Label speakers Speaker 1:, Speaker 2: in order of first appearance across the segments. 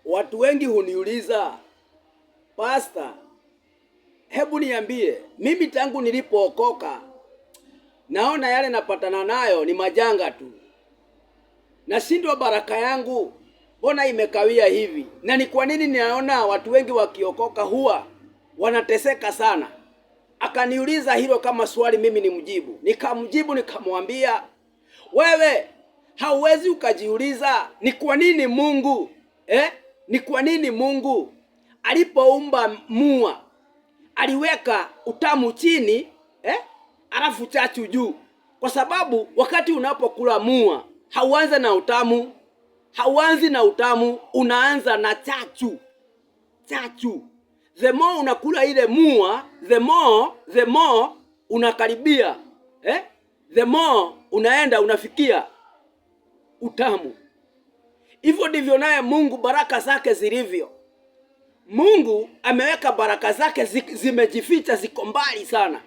Speaker 1: Watu wengi huniuliza, Pastor, hebu niambie, mimi tangu nilipookoka naona yale napatana nayo ni majanga tu. Nashindwa baraka yangu, mbona imekawia hivi? Na ni kwa nini ninaona watu wengi wakiokoka huwa wanateseka sana? Akaniuliza hilo kama swali, mimi nimjibu. Nikamjibu nikamwambia, wewe hauwezi ukajiuliza ni kwa nini Mungu ni kwa nini Mungu alipoumba mua aliweka utamu chini alafu chachu juu? Kwa sababu wakati unapokula mua hauanza na utamu, hauanzi na utamu, unaanza na chachu. The more unakula ile mua, the more unakaribia the more unaenda unafikia utamu. Hivyo ndivyo naye Mungu baraka zake zilivyo. Mungu ameweka baraka zake zimejificha, ziko mbali sana.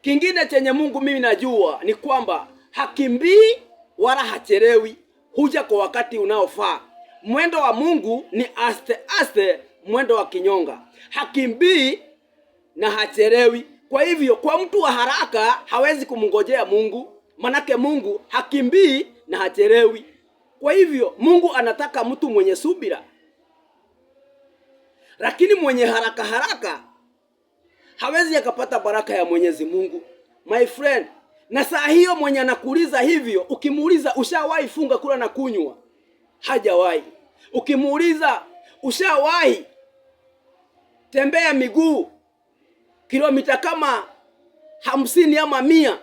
Speaker 1: Kingine chenye Mungu mimi najua ni kwamba hakimbii wala hachelewi, huja kwa wakati unaofaa. Mwendo wa Mungu ni aste aste, mwendo wa kinyonga. Hakimbii na hachelewi. Kwa hivyo kwa mtu wa haraka hawezi kumngojea Mungu, manake Mungu hakimbii na hachelewi. Kwa hivyo Mungu anataka mtu mwenye subira. Lakini mwenye haraka hawezi akapata baraka ya Mwenyezi Mungu, my friend. Na saa hiyo mwenye anakuuliza hivyo, ukimuuliza ushawahi funga kula na kunywa, hajawahi. Ukimuuliza ushawahi tembea miguu kilomita kama 50 ama 100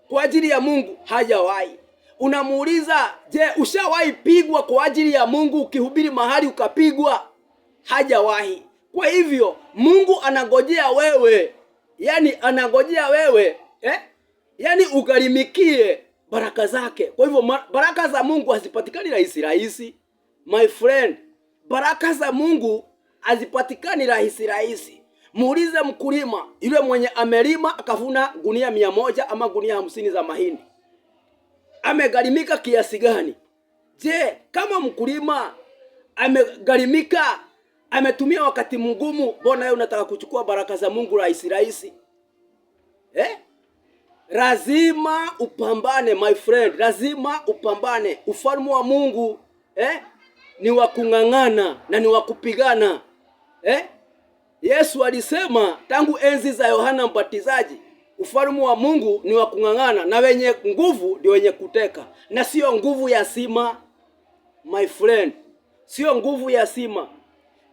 Speaker 1: kwa ajili ya Mungu, hajawahi. Unamuuliza, je, ushawahi pigwa kwa ajili ya Mungu, ukihubiri mahali ukapigwa? Hajawahi. Kwa hivyo Mungu anangojea wewe, anangojea wewe ugarimikie baraka zake. Kwa hivyo baraka za Mungu hazipatikani rahisi, my friend. Baraka za Mungu hazipatikani rahisi. Muulize mkulima yule mwenye amelima akavuna gunia 100 ama gunia 50 za mahindi, amegarimika kiasi gani? Je, kama mkulima amegarimika, ametumia wakati mgumu, mbona wewe unataka kuchukua baraka za Mungu rahisi? Lazima upambane, my friend, lazima upambane. Ufalme wa Mungu ni wa kung'ang'ana na ni wa kupigana. Yesu alisema tangu enzi za Yohana Mbatizaji, ufalme wa Mungu ni wa kung'ang'ana na wenye nguvu ndio wenye kuteka, na sio nguvu ya sima, my friend. Sio nguvu ya sima,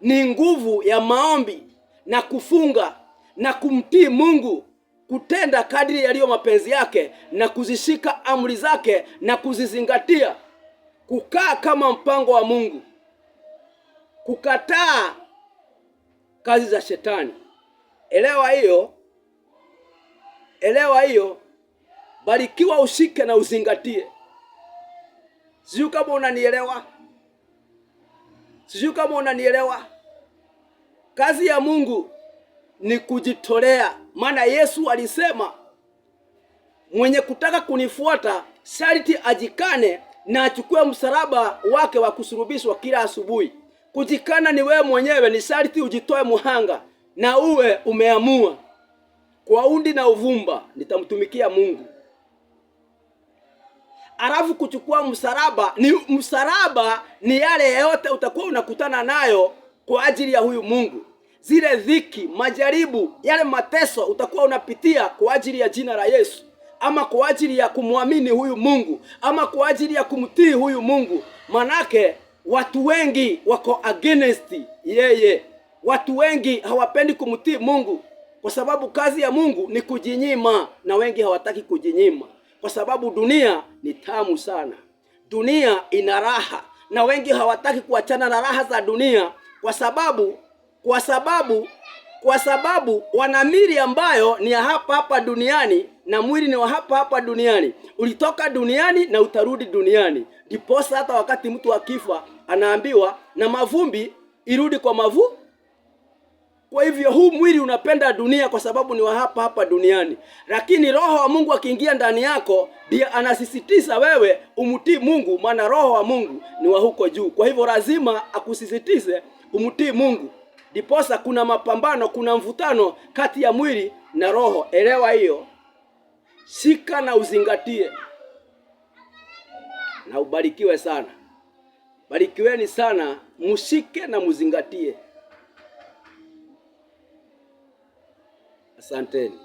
Speaker 1: ni nguvu ya maombi na kufunga na kumtii Mungu, kutenda kadiri yaliyo mapenzi yake na kuzishika amri zake na kuzizingatia, kukaa kama mpango wa Mungu, kukataa kazi za shetani. Elewa hiyo, barikiwa, ushike na uzingatie. Sijui kama unanielewa. Kazi ya Mungu ni kujitolea. Maana Yesu alisema mwenye kutaka kunifuata sharti ajikane na achukue msalaba wake wa kusulubishwa kila asubuhi. Kujikana ni wewe mwenyewe, ni sharti ujitoe muhanga na uwe umeamua kwa undi na uvumba nitamtumikia Mungu. Alafu kuchukua msalaba ni yale yote utakuwa unakutana nayo kwa ajili ya huyu Mungu. Zile dhiki, majaribu, yale mateso utakuwa unapitia kwa ajili ya jina la Yesu, ama kwa ajili ya kumwamini huyu Mungu, ama kwa ajili ya kumtii huyu Mungu. Manake watu wengi wako against yeye. Watu wengi hawapendi kumtii Mungu kwa sababu kazi ya Mungu ni kujinyima, na wengi hawataki kujinyima kwa sababu dunia ni tamu sana. Dunia ina raha na wengi hawataki kuachana na raha za dunia kwa sababu wana mili ambayo ni ya hapa duniani, na mwili ni wa hapa duniani. Ulitoka duniani na utarudi duniani. Ndiposa hata wakati mtu akifa anaambiwa na mavumbi irudi kwa Kwa hivyo huu mwili unapenda dunia kwa sababu ni wa hapa hapa duniani, lakini Roho wa Mungu akiingia ndani yako ndiye anasisitiza wewe umtii Mungu, maana Roho wa Mungu ni wa huko juu. Kwa hivyo lazima akusisitize umtii Mungu. Diposa kuna mapambano, kuna mvutano kati ya mwili na roho. Elewa hiyo, shika na uzingatie, na ubarikiwe sana. Barikiweni sana, mushike na muzingatie. Asanteni.